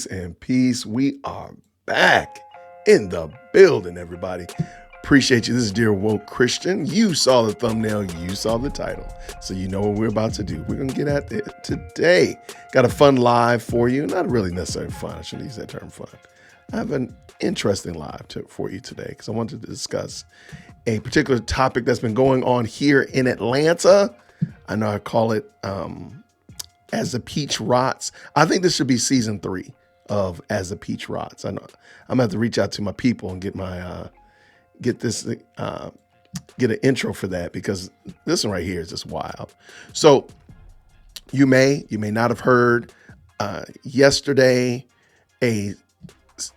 And peace. We are back in the building, everybody. Appreciate you. This is Dear Woke Christian. You saw the thumbnail, you saw the title. So you know what we're about to do. We're going to get at it today. Got a fun live for you. Not really necessarily fun. I shouldn't use that term fun. I have an interesting live for you today because I wanted to discuss a particular topic that's been going on here in Atlanta. I know I call it As the Peach Rots. I think this should be season 3 of As the Peach Rots. I know I'm gonna have to reach out to my people and get my get an intro for that, because this one right here is just wild. So you may not have heard yesterday, a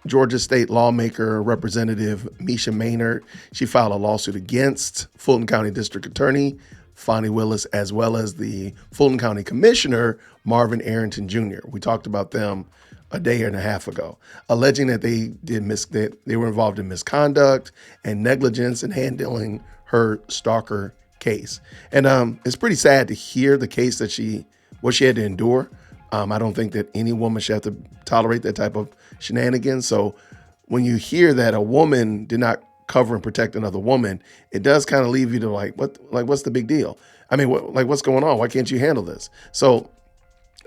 Georgia state lawmaker, Representative Mesha Mainor, she filed a lawsuit against Fulton County District Attorney Fani Willis, as well as the Fulton County Commissioner, Marvin Arrington Jr. We talked about them a day and a half ago, alleging that they were involved in misconduct and negligence in handling her stalker case. And it's pretty sad to hear the case that what she had to endure. I don't think that any woman should have to tolerate that type of shenanigans. So when you hear that a woman did not cover and protect another woman, it does kind of leave you to what's the big deal? I mean, what's going on? Why can't you handle this? So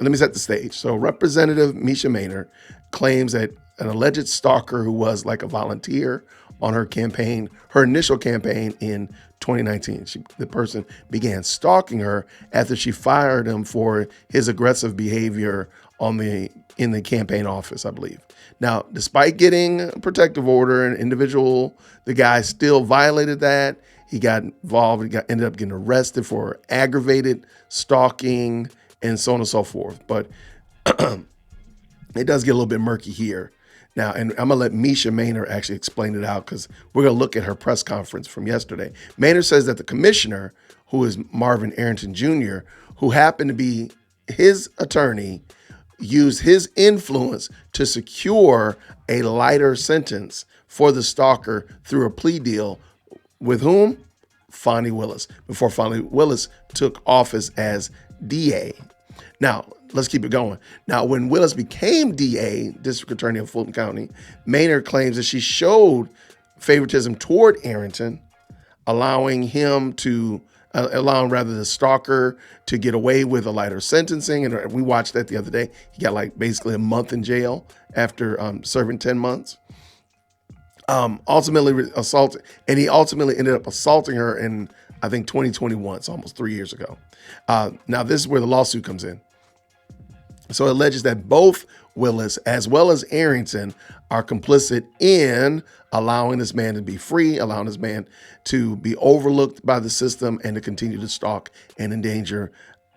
let me set the stage. So Representative Mesha Mainor claims that an alleged stalker who was like a volunteer on her campaign, her initial campaign in 2019, the person began stalking her after she fired him for his aggressive behavior in the campaign office, I believe. Now, despite getting a protective order, the guy still violated that. He got involved, ended up getting arrested for aggravated stalking and so on and so forth. But it does get a little bit murky here. Now, and I'm going to let Mesha Mainor actually explain it out, because we're going to look at her press conference from yesterday. Mainor says that the commissioner, who is Marvin Arrington Jr., who happened to be his attorney, used his influence to secure a lighter sentence for the stalker through a plea deal with whom? Fani Willis, before Fani Willis took office as DA. Now, let's keep it going. Now, when Willis became DA, District Attorney of Fulton County, Mainor claims that she showed favoritism toward Arrington, allowing the stalker to get away with a lighter sentencing. And we watched that the other day. He got basically a month in jail after serving 10 months. Ultimately assaulted, and he ultimately ended up assaulting her in, I think, 2021, so almost 3 years ago. Now, this is where the lawsuit comes in. So it alleges that both Willis as well as Arrington are complicit in allowing this man to be free, allowing this man to be overlooked by the system, and to continue to stalk and endanger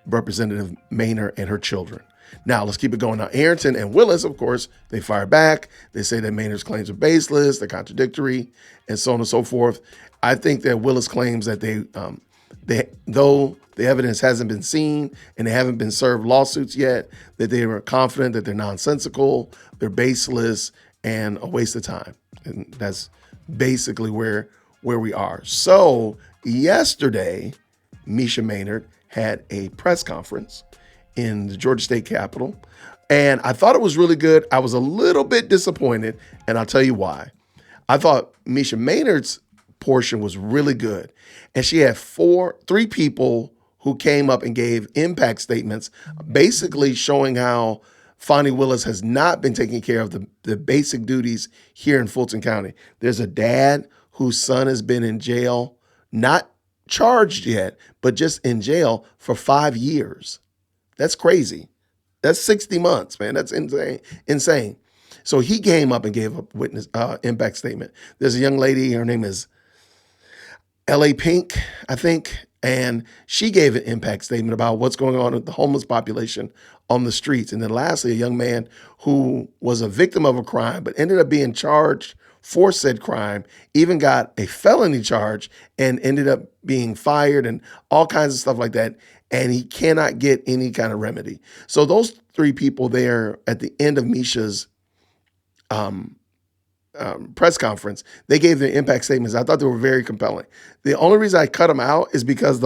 Representative Mainor and her children. Now, let's keep it going. Now, Arrington and Willis, of course, they fire back. They say that Mainor's claims are baseless, they're contradictory, and so on and so forth. I think that Willis claims that though the evidence hasn't been seen and they haven't been served lawsuits yet, that they are confident that they're nonsensical, they're baseless, and a waste of time. And that's basically where we are. So yesterday, Mesha Mainor had a press conference in the Georgia State Capitol, and I thought it was really good. I was a little bit disappointed, and I'll tell you why. I thought Mesha Mainor's portion was really good, and she had three people who came up and gave impact statements, basically showing how Fani Willis has not been taking care of the basic duties here in Fulton County. There's a dad whose son has been in jail, not charged yet, but just in jail for 5 years. That's crazy. That's 60 months, man. That's insane. So he came up and gave a witness impact statement. There's a young lady, her name is L.A. Pink, I think, and she gave an impact statement about what's going on with the homeless population on the streets. And then lastly, a young man who was a victim of a crime but ended up being charged for said crime, even got a felony charge and ended up being fired and all kinds of stuff like that. And he cannot get any kind of remedy. So those three people there at the end of Mesha's press conference, they gave their impact statements. I thought they were very compelling. The only reason I cut them out is because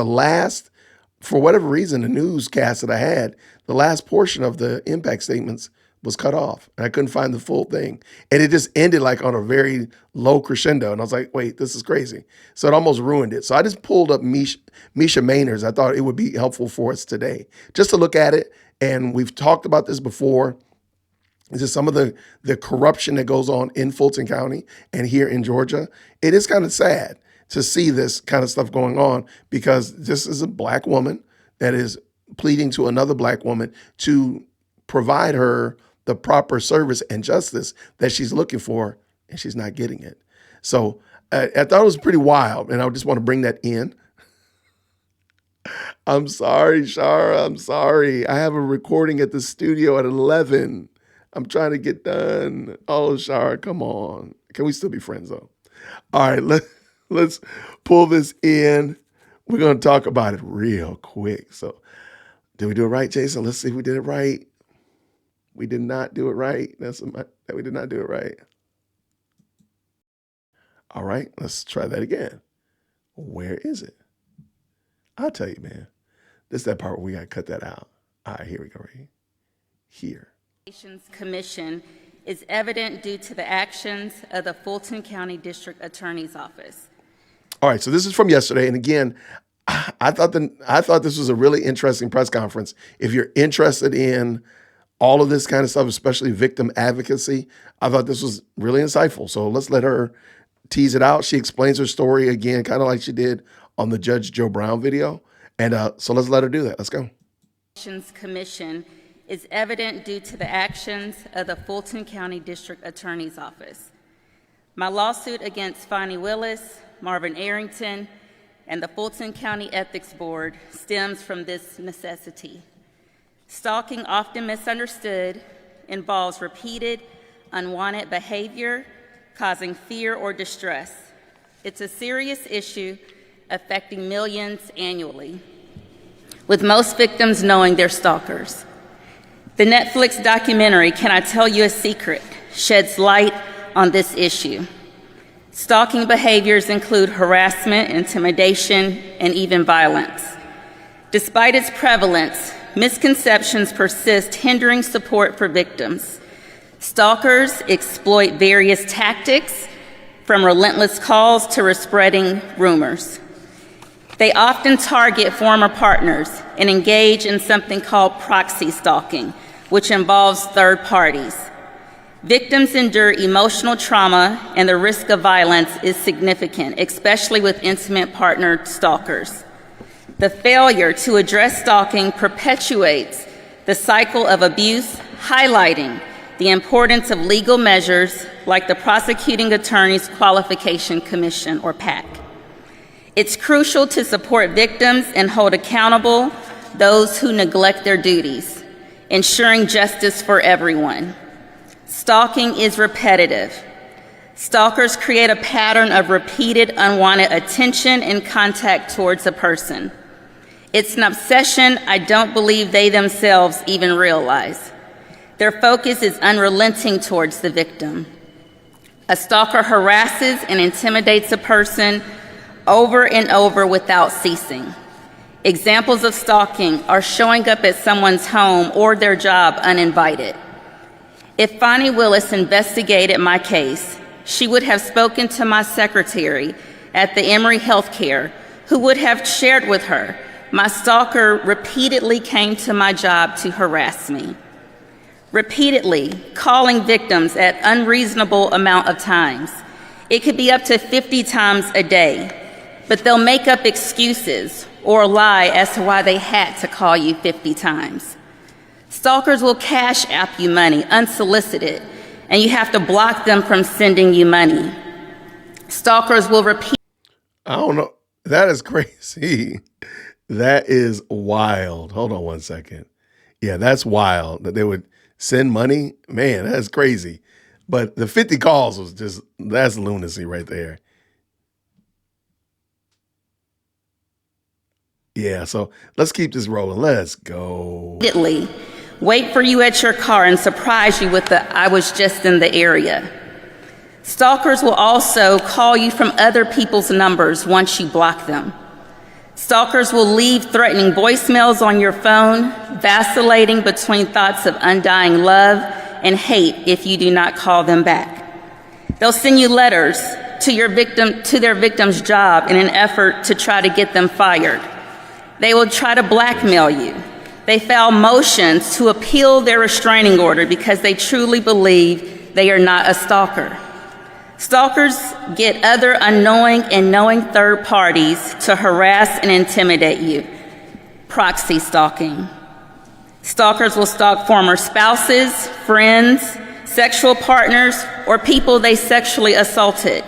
for whatever reason, the newscast that I had, the last portion of the impact statements, was cut off. And I couldn't find the full thing. And it just ended like on a very low crescendo. And I was like, wait, this is crazy. So it almost ruined it. So I just pulled up Mesha Mainor's. I thought it would be helpful for us today, just to look at it. And we've talked about this before. This is some of the corruption that goes on in Fulton County and here in Georgia. It is kind of sad to see this kind of stuff going on, because this is a Black woman that is pleading to another Black woman to provide her the proper service and justice that she's looking for, and she's not getting it. So I thought it was pretty wild, and I just want to bring that in. I'm sorry, Shara. I'm sorry. I have a recording at the studio at 11. I'm trying to get done. Oh, Shara, come on. Can we still be friends, though? All right, let's pull this in. We're going to talk about it real quick. So did we do it right, Jason? Let's see if we did it right. We did not do it right. We did not do it right. All right, let's try that again. Where is it? I'll tell you, man. This is that part where we got to cut that out. All right, here we go, right here. Commission is evident due to the actions of the Fulton County District Attorney's Office. All right, so this is from yesterday. And again, I thought this was a really interesting press conference. If you're interested in all of this kind of stuff, especially victim advocacy, I thought this was really insightful. So let's let her tease it out. She explains her story again, kind of like she did on the Judge Joe Brown video. And so let's let her do that. Let's go. Commission is evident due to the actions of the Fulton County District Attorney's Office. My lawsuit against Fani Willis, Marvin Arrington, and the Fulton County Ethics Board stems from this necessity. Stalking, often misunderstood, involves repeated, unwanted behavior causing fear or distress. It's a serious issue affecting millions annually, with most victims knowing they're stalkers. The Netflix documentary, Can I Tell You a Secret?, sheds light on this issue. Stalking behaviors include harassment, intimidation, and even violence. Despite its prevalence, misconceptions persist, hindering support for victims. Stalkers exploit various tactics, from relentless calls to spreading rumors. They often target former partners and engage in something called proxy stalking, which involves third parties. Victims endure emotional trauma, and the risk of violence is significant, especially with intimate partner stalkers. The failure to address stalking perpetuates the cycle of abuse, highlighting the importance of legal measures like the Prosecuting Attorney's Qualification Commission, or PAC. It's crucial to support victims and hold accountable those who neglect their duties, ensuring justice for everyone. Stalking is repetitive. Stalkers create a pattern of repeated unwanted attention and contact towards a person. It's an obsession I don't believe they themselves even realize. Their focus is unrelenting towards the victim. A stalker harasses and intimidates a person over and over without ceasing. Examples of stalking are showing up at someone's home or their job uninvited. If Fani Willis investigated my case, she would have spoken to my secretary at the Emory Healthcare, who would have shared with her, my stalker repeatedly came to my job to harass me. Repeatedly calling victims at unreasonable amount of times. It could be up to 50 times a day, but they'll make up excuses or lie as to why they had to call you 50 times. Stalkers will cash app you money unsolicited, and you have to block them from sending you money. Stalkers will repeat. I don't know. That is crazy. That is wild. Hold on one second. Yeah, that's wild that they would send money. Man, that's crazy. But the 50 calls was just, that's lunacy right there. Yeah, so let's keep this rolling. Let's go. Wait for you at your car and surprise you with the "I was just in the area." Stalkers will also call you from other people's numbers once you block them. Stalkers will leave threatening voicemails on your phone, vacillating between thoughts of undying love and hate if you do not call them back. They'll send you letters to their victim's job in an effort to try to get them fired. They will try to blackmail you. They file motions to appeal their restraining order because they truly believe they are not a stalker. Stalkers get other unknowing and knowing third parties to harass and intimidate you. Proxy stalking. Stalkers will stalk former spouses, friends, sexual partners, or people they sexually assaulted.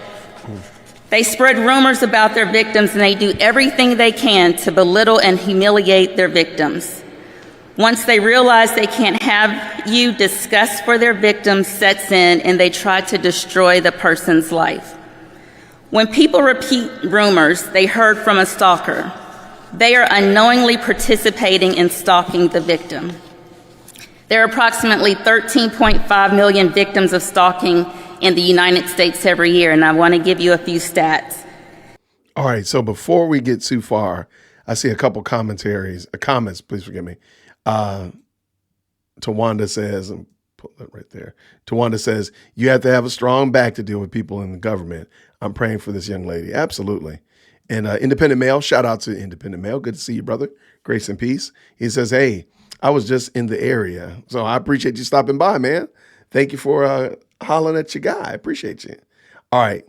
They spread rumors about their victims, and they do everything they can to belittle and humiliate their victims. Once they realize they can't have you, disgust for their victims sets in, and they try to destroy the person's life. When people repeat rumors they heard from a stalker, they are unknowingly participating in stalking the victim. There are approximately 13.5 million victims of stalking in the United States every year, and I want to give you a few stats. All right, so before we get too far, I see a couple comments, please forgive me. Tawanda says, and put that right there. Tawanda says, you have to have a strong back to deal with people in the government. I'm praying for this young lady. Absolutely. And Independent Male, shout out to Independent Male. Good to see you, brother. Grace and peace. He says, hey, I was just in the area, so I appreciate you stopping by, man. Thank you for hollering at your guy. I appreciate you. All right.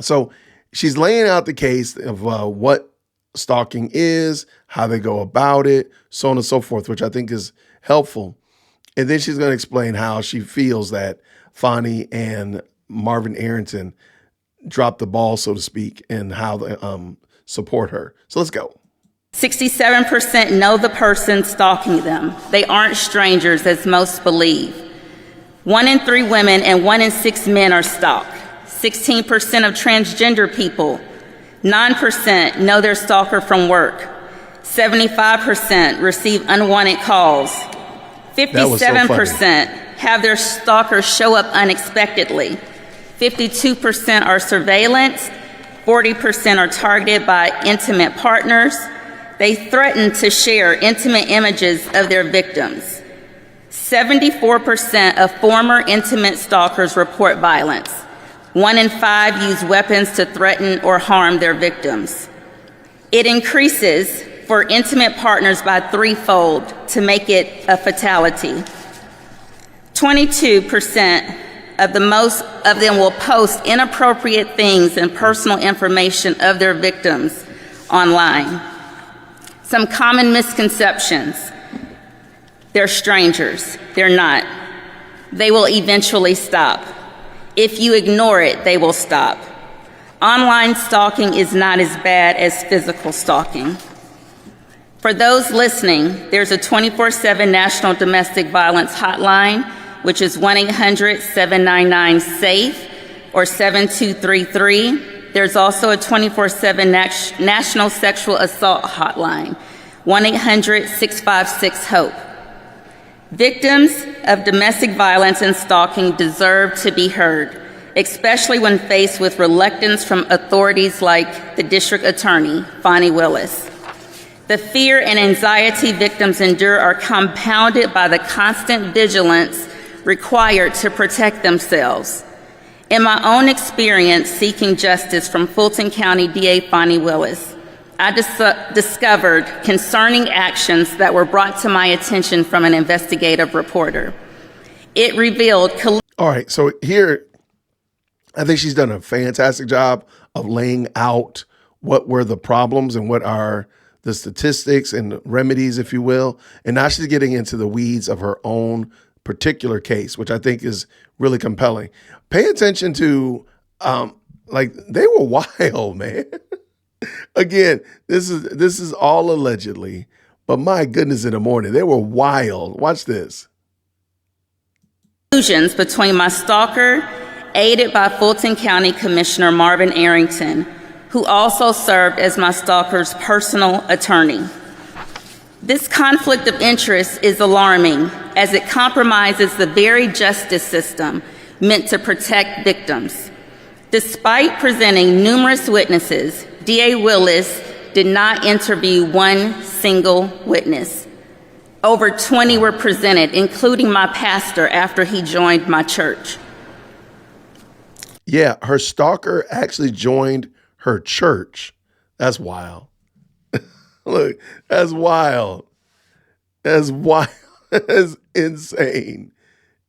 So she's laying out the case of what stalking is, how they go about it, so on and so forth, which I think is helpful. And then she's going to explain how she feels that Fani and Marvin Arrington dropped the ball, so to speak, and how they support her. So let's go. 67% know the person stalking them. They aren't strangers, as most believe. 1 in 3 women and 1 in 6 men are stalked. 16% of transgender people, 9% know their stalker from work. 75% receive unwanted calls. 57% have their stalker show up unexpectedly. 52% are surveillance. 40% are targeted by intimate partners. They threaten to share intimate images of their victims. 74% of former intimate stalkers report violence. 1 in 5 use weapons to threaten or harm their victims. It increases for intimate partners by 3-fold to make it a fatality. 22% of them will post inappropriate things and personal information of their victims online. Some common misconceptions. They're strangers. They're not. They will eventually stop. If you ignore it, they will stop. Online stalking is not as bad as physical stalking. For those listening, there's a 24/7 National Domestic Violence Hotline, which is 1-800-799-SAFE or 7233. There's also a 24/7 National Sexual Assault Hotline, 1-800-656-HOPE. Victims of domestic violence and stalking deserve to be heard, especially when faced with reluctance from authorities like the District Attorney, Fani Willis. The fear and anxiety victims endure are compounded by the constant vigilance required to protect themselves. In my own experience seeking justice from Fulton County DA Fani Willis, I discovered concerning actions that were brought to my attention from an investigative reporter. It revealed... All right, so here, I think she's done a fantastic job of laying out what were the problems and what are the statistics and remedies, if you will. And now she's getting into the weeds of her own particular case, which I think is really compelling. Pay attention to, they were wild, man. Again, this is all allegedly, but my goodness, in the morning, they were wild. Watch this. Collusions between my stalker, aided by Fulton County Commissioner Marvin Arrington, who also served as my stalker's personal attorney. This conflict of interest is alarming as it compromises the very justice system meant to protect victims. Despite presenting numerous witnesses, DA Willis did not interview one single witness. Over 20 were presented, including my pastor after he joined my church. Yeah, her stalker actually joined her church. That's wild. Look, that's wild. That's wild. That's insane.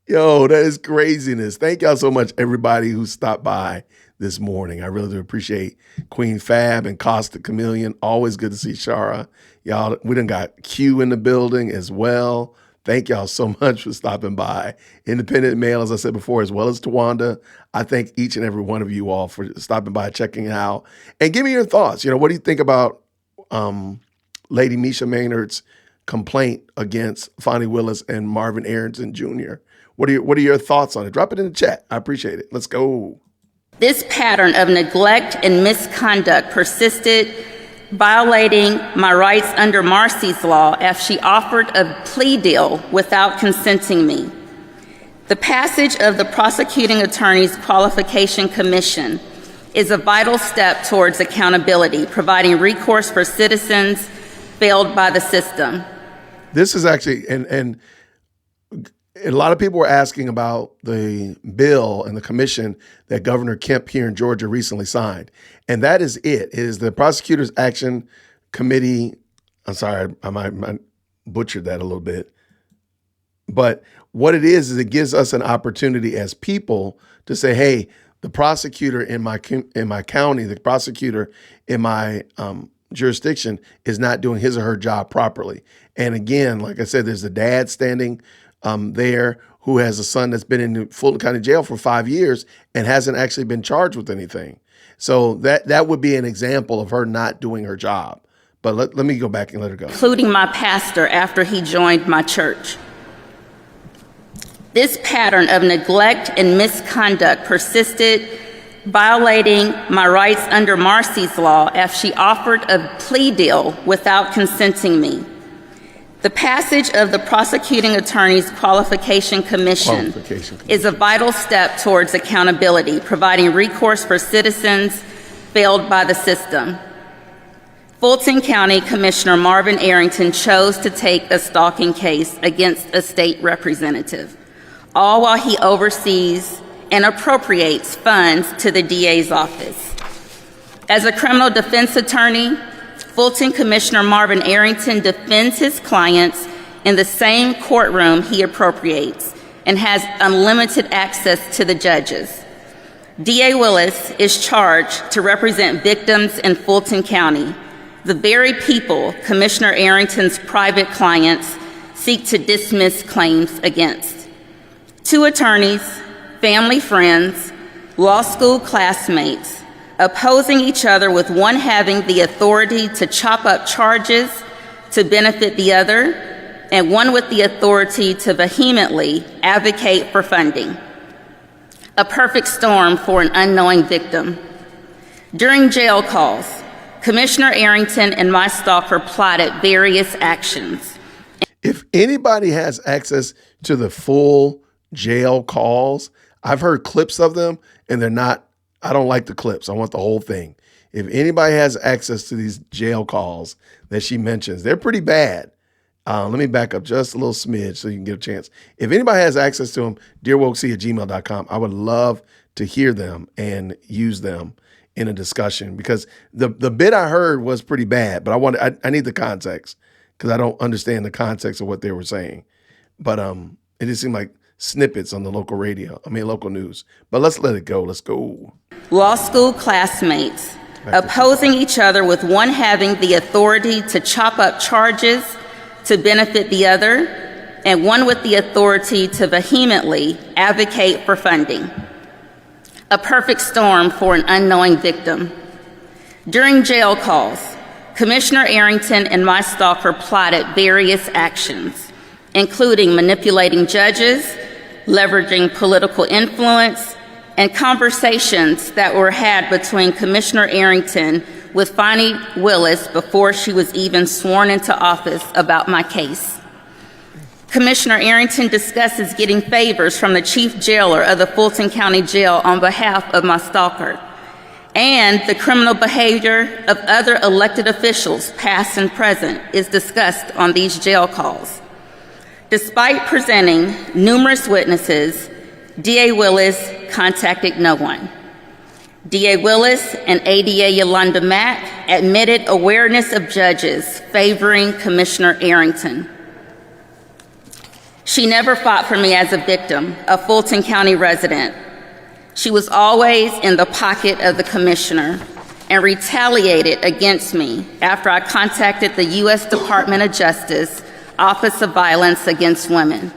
Yo, that is craziness. Thank y'all so much, everybody who stopped by this morning. I really do appreciate Queen Fab and Costa Chameleon. Always good to see Shara. Y'all, we done got Q in the building as well. Thank y'all so much for stopping by. Independent Mail, as I said before, as well as Tawanda. I thank each and every one of you all for stopping by, checking it out. And give me your thoughts. What do you think about Lady Mesha Mainor's complaint against Fani Willis and Marvin Arrington Jr.? What are your thoughts on it? Drop it in the chat. I appreciate it. Let's go. This pattern of neglect and misconduct persisted, violating my rights under Marcy's law as she offered a plea deal without consenting me. The passage of the Prosecuting Attorney's Qualification Commission is a vital step towards accountability, providing recourse for citizens failed by the system. This is actually, and a lot of people were asking about the bill and the commission that Governor Kemp here in Georgia recently signed. And that is it. It is the Prosecutors Action Committee. I'm sorry, I might butchered that a little bit. But what it is it gives us an opportunity as people to say, hey, the prosecutor in my county, the prosecutor in my jurisdiction is not doing his or her job properly. And again, like I said, there's a dad standing there who has a son that's been in Fulton County Jail for 5 years and hasn't actually been charged with anything. So that would be an example of her not doing her job. But let me go back and let her go. Including my pastor after he joined my church. This pattern of neglect and misconduct persisted, violating my rights under Marcy's law as she offered a plea deal without consenting me. The passage of the Prosecuting Attorney's Qualification Commission is a vital step towards accountability, providing recourse for citizens failed by the system. Fulton County Commissioner Marvin Arrington chose to take a stalking case against a state representative, all while he oversees and appropriates funds to the DA's office. As a criminal defense attorney, Fulton Commissioner Marvin Arrington defends his clients in the same courtroom he appropriates and has unlimited access to the judges. DA Willis is charged to represent victims in Fulton County, the very people Commissioner Arrington's private clients seek to dismiss claims against. Two attorneys, family friends, law school classmates, opposing each other with one having the authority to chop up charges to benefit the other, and one with the authority to vehemently advocate for funding. A perfect storm for an unknowing victim. During jail calls, Commissioner Arrington and my stalker plotted various actions. If anybody has access to the full jail calls, I've heard clips of them and I don't like the clips. I want the whole thing. If anybody has access to these jail calls that she mentions, they're pretty bad. Let me back up just a little smidge so you can get a chance. If anybody has access to them, dearwokec@gmail.com. I would love to hear them and use them in a discussion, because the bit I heard was pretty bad, but I need the context because I don't understand the context of what they were saying. But it just seemed like snippets on the local local news. But let's let it go. Let's go. Law school classmates, opposing each other with one having the authority to chop up charges to benefit the other, and one with the authority to vehemently advocate for funding. A perfect storm for an unknowing victim. During jail calls, Commissioner Arrington and my stalker plotted various actions, including manipulating judges, leveraging political influence, and conversations that were had between Commissioner Arrington with Fani Willis before she was even sworn into office about my case. Commissioner Arrington discusses getting favors from the chief jailer of the Fulton County Jail on behalf of my stalker, and the criminal behavior of other elected officials, past and present, is discussed on these jail calls. Despite presenting numerous witnesses, DA Willis contacted no one. DA Willis and ADA Yolanda Mack admitted awareness of judges favoring Commissioner Arrington. She never fought for me as a victim, a Fulton County resident. She was always in the pocket of the commissioner and retaliated against me after I contacted the U.S. Department of Justice Office of Violence Against Women,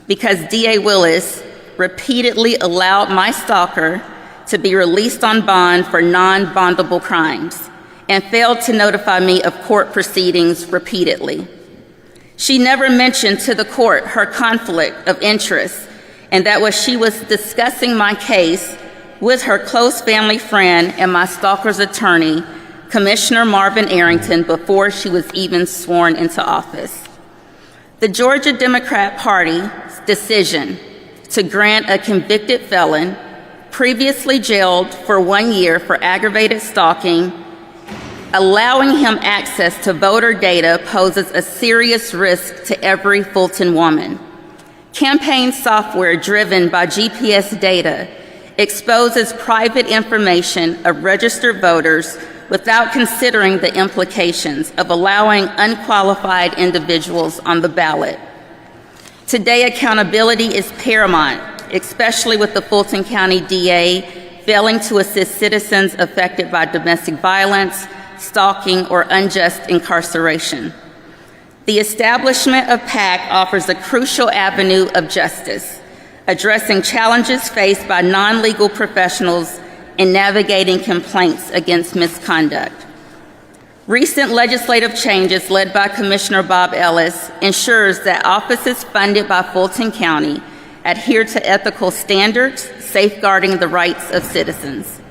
because DA Willis repeatedly allowed my stalker to be released on bond for non-bondable crimes and failed to notify me of court proceedings repeatedly. She never mentioned to the court her conflict of interest and that she was discussing my case with her close family friend and my stalker's attorney, Commissioner Marvin Arrington, before she was even sworn into office. The Georgia Democrat Party's decision to grant a convicted felon previously jailed for 1 year for aggravated stalking, allowing him access to voter data poses a serious risk to every Fulton woman. Campaign software driven by GPS data exposes private information of registered voters without considering the implications of allowing unqualified individuals on the ballot. Today, accountability is paramount, especially with the Fulton County DA failing to assist citizens affected by domestic violence, stalking, or unjust incarceration. The establishment of PAC offers a crucial avenue of justice, addressing challenges faced by non-legal professionals in navigating complaints against misconduct. Recent legislative changes led by Commissioner Bob Ellis ensures that offices funded by Fulton County adhere to ethical standards, safeguarding the rights of citizens.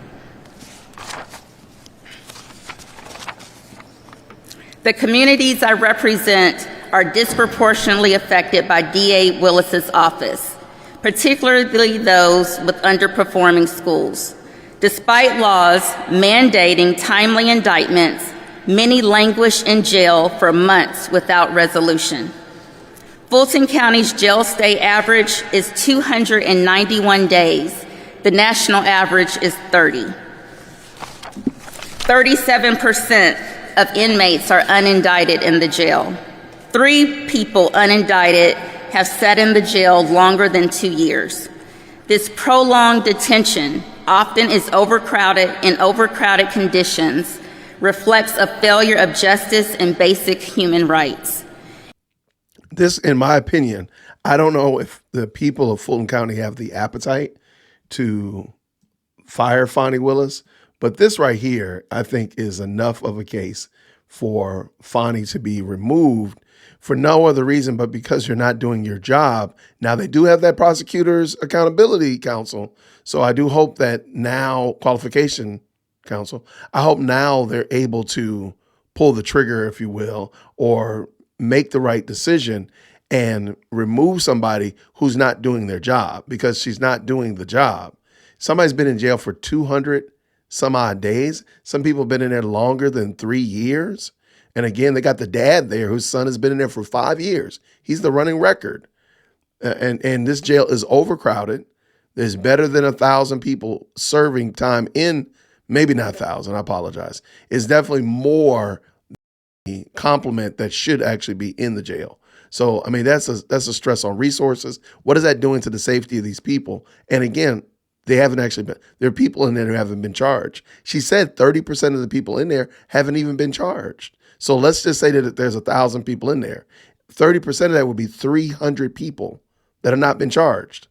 The communities I represent are disproportionately affected by DA Willis's office, particularly those with underperforming schools. Despite laws mandating timely indictments, many languish in jail for months without resolution. Fulton County's jail stay average is 291 days. The national average is 30. 37% of inmates are unindicted in the jail. 3 people unindicted have sat in the jail longer than 2 years. This prolonged detention, often is overcrowded in overcrowded conditions, reflects a failure of justice and basic human rights. This, in my opinion, I don't know if the people of Fulton County have the appetite to fire Fani Willis, but this right here, I think, is enough of a case for Fani to be removed for no other reason but because you're not doing your job. Now, they do have that Prosecutor's Accountability Council, so I do hope that now, Qualification Council, I hope now they're able to pull the trigger, if you will, or make the right decision and remove somebody who's not doing their job, because she's not doing the job. Somebody's been in jail for 200 some odd days. Some people have been in there longer than 3 years. And again, they got the dad there whose son has been in there for 5 years. He's the running record. And this jail is overcrowded. There's better than 1,000 people serving time in, maybe not 1,000, I apologize. It's definitely more the complement that should actually be in the jail. So, I mean, that's a stress on resources. What is that doing to the safety of these people? And again, they haven't actually been, there are people in there who haven't been charged. She said 30% of the people in there haven't even been charged. So let's just say that there's 1,000 people in there. 30% of that would be 300 people that have not been charged.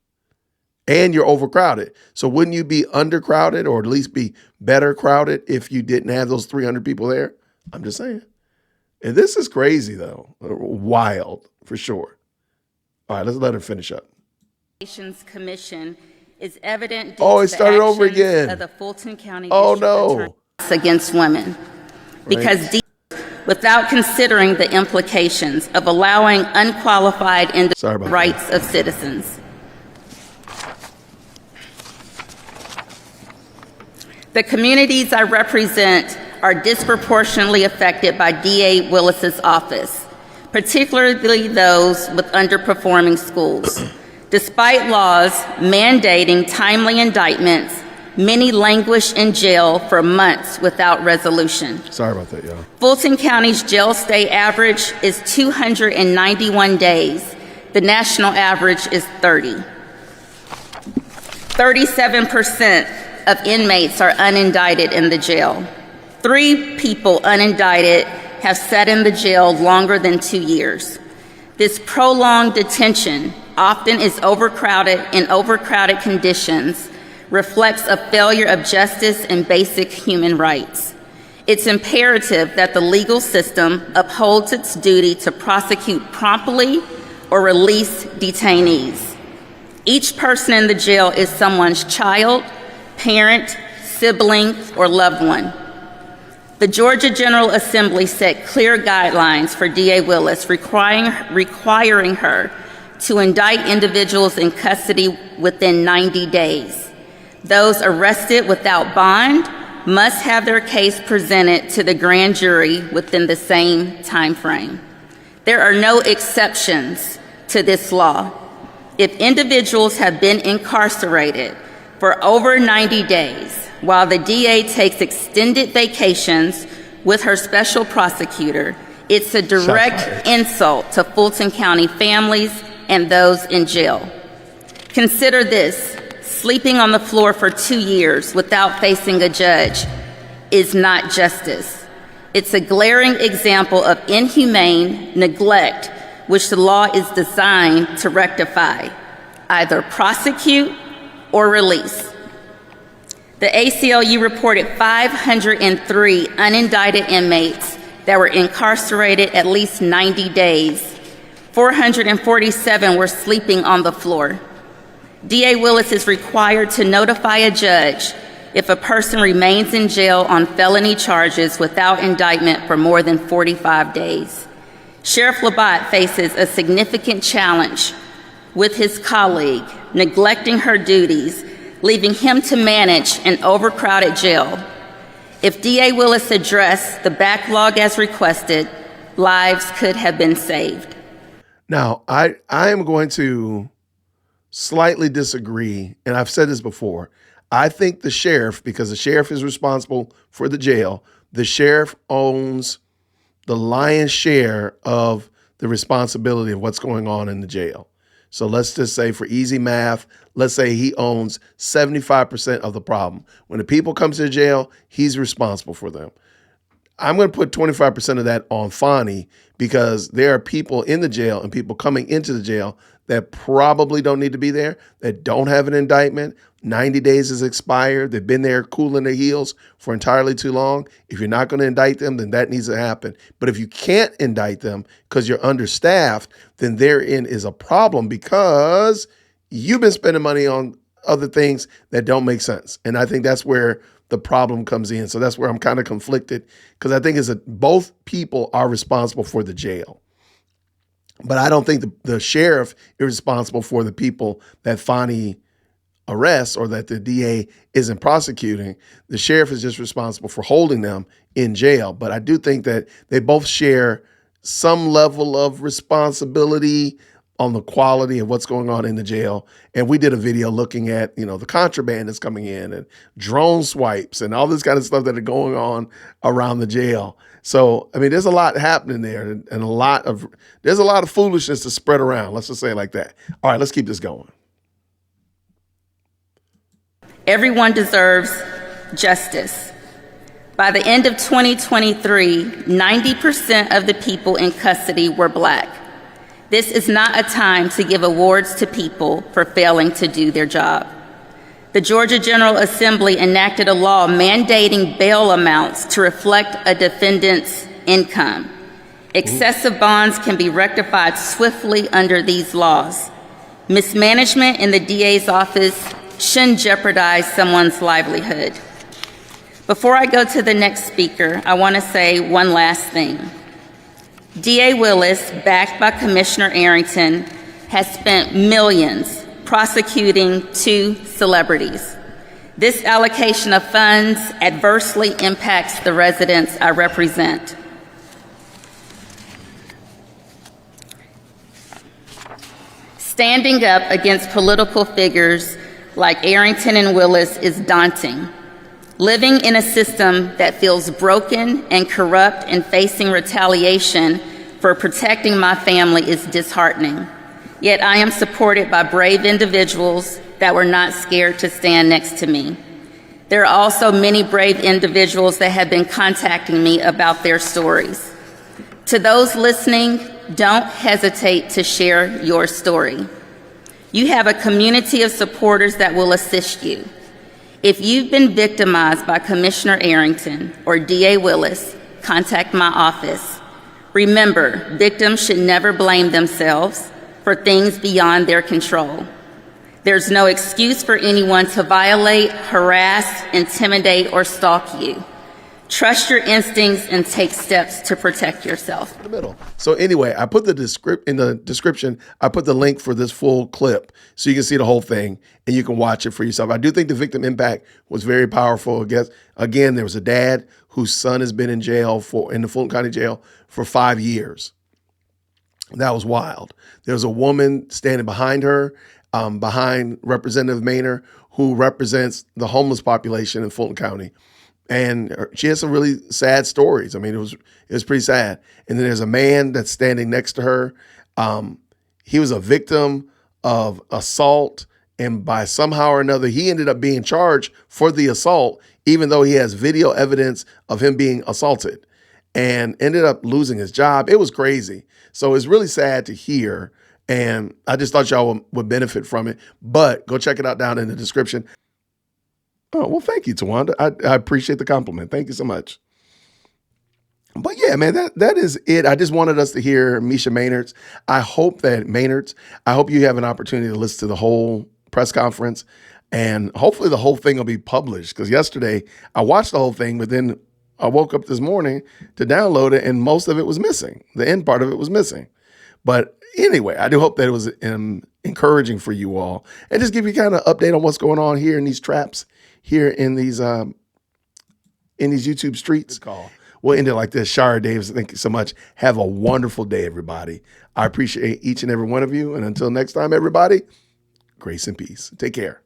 And you're overcrowded. So wouldn't you be undercrowded, or at least be better crowded, if you didn't have those 300 people there? I'm just saying. And this is crazy, though. Wild, for sure. All right, let's let her finish up. Commission is evident it started over again. Of the Fulton County District against women, because without considering the implications of allowing unqualified rights of citizens. The communities I represent are disproportionately affected by DA Willis's office, particularly those with underperforming schools. Despite laws mandating timely indictments, many languish in jail for months without resolution. Sorry about that, y'all. Fulton County's jail stay average is 291 days. The national average is 30. 37% of inmates are unindicted in the jail. 3 people unindicted have sat in the jail longer than 2 years. This prolonged detention, often in overcrowded conditions, reflects a failure of justice and basic human rights. It's imperative that the legal system upholds its duty to prosecute promptly or release detainees. Each person in the jail is someone's child, parent, sibling, or loved one. The Georgia General Assembly set clear guidelines for DA Willis, requiring her to indict individuals in custody within 90 days. Those arrested without bond must have their case presented to the grand jury within the same time frame. There are no exceptions to this law. If individuals have been incarcerated for over 90 days, while the DA takes extended vacations with her special prosecutor, it's a direct insult to Fulton County families and those in jail. Consider this: sleeping on the floor for 2 years without facing a judge is not justice. It's a glaring example of inhumane neglect, which the law is designed to rectify, either prosecute or release. The ACLU reported 503 unindicted inmates that were incarcerated at least 90 days. 447 were sleeping on the floor. DA Willis is required to notify a judge if a person remains in jail on felony charges without indictment for more than 45 days. Sheriff Labatt faces a significant challenge with his colleague neglecting her duties, leaving him to manage an overcrowded jail. If DA Willis addressed the backlog as requested, lives could have been saved. Now, I am going to slightly disagree, and I've said this before. I think the sheriff, because the sheriff is responsible for the jail, the sheriff owns the lion's share of the responsibility of what's going on in the jail. So let's just say, for easy math, let's say he owns 75% of the problem. When the people come to the jail, he's responsible for them. I'm going to put 25% of that on Fani, because there are people in the jail and people coming into the jail that probably don't need to be there, that don't have an indictment. 90 days is expired. They've been there cooling their heels for entirely too long. If you're not going to indict them, then that needs to happen. But if you can't indict them because you're understaffed, then therein is a problem, because you've been spending money on other things that don't make sense. And I think that's where the problem comes in. So that's where I'm kind of conflicted, because I think both people are responsible for the jail. But I don't think the sheriff is responsible for the people that Fani arrests or that the DA isn't prosecuting. The sheriff is just responsible for holding them in jail. But I do think that they both share some level of responsibility on the quality of what's going on in the jail. And we did a video looking at, the contraband that's coming in and drone swipes and all this kind of stuff that are going on around the jail. So, there's a lot happening there, and there's a lot of foolishness to spread around. Let's just say it like that. All right, let's keep this going. Everyone deserves justice. By the end of 2023, 90% of the people in custody were Black. This is not a time to give awards to people for failing to do their job. The Georgia General Assembly enacted a law mandating bail amounts to reflect a defendant's income. Excessive bonds can be rectified swiftly under these laws. Mismanagement in the DA's office shouldn't jeopardize someone's livelihood. Before I go to the next speaker, I want to say one last thing. DA Willis, backed by Commissioner Arrington, has spent millions prosecuting 2 celebrities. This allocation of funds adversely impacts the residents I represent. Standing up against political figures like Arrington and Willis is daunting. Living in a system that feels broken and corrupt and facing retaliation for protecting my family is disheartening. Yet I am supported by brave individuals that were not scared to stand next to me. There are also many brave individuals that have been contacting me about their stories. To those listening, don't hesitate to share your story. You have a community of supporters that will assist you. If you've been victimized by Commissioner Arrington or DA Willis, contact my office. Remember, victims should never blame themselves for things beyond their control. There's no excuse for anyone to violate, harass, intimidate, or stalk you. Trust your instincts and take steps to protect yourself. In the middle. So anyway, I put in the description, I put the link for this full clip so you can see the whole thing and you can watch it for yourself. I do think the victim impact was very powerful. Again, there was a dad whose son has been in jail in the Fulton County Jail for 5 years. That was wild. There was a woman standing behind her, behind Representative Mainor, who represents the homeless population in Fulton County. And she has some really sad stories. I mean, it was pretty sad. And then there's a man that's standing next to her. He was a victim of assault, and by somehow or another, he ended up being charged for the assault, even though he has video evidence of him being assaulted, and ended up losing his job. It was crazy. So it's really sad to hear, and I just thought y'all would benefit from it. But go check it out down in the description. Oh, well, thank you, Tawanda. I appreciate the compliment. Thank you so much. But yeah, man, that is it. I just wanted us to hear Mesha Mainor's. I hope you have an opportunity to listen to the whole press conference, and hopefully the whole thing will be published. Because yesterday I watched the whole thing, but then I woke up this morning to download it, and most of it was missing. The end part of it was missing. But anyway, I do hope that it was encouraging for you all, and just give you kind of update on what's going on here in these traps, here in these YouTube streets. We'll end it like this. Shara Davis, thank you so much. Have a wonderful day, everybody. I appreciate each and every one of you. And until next time, everybody, grace and peace. Take care.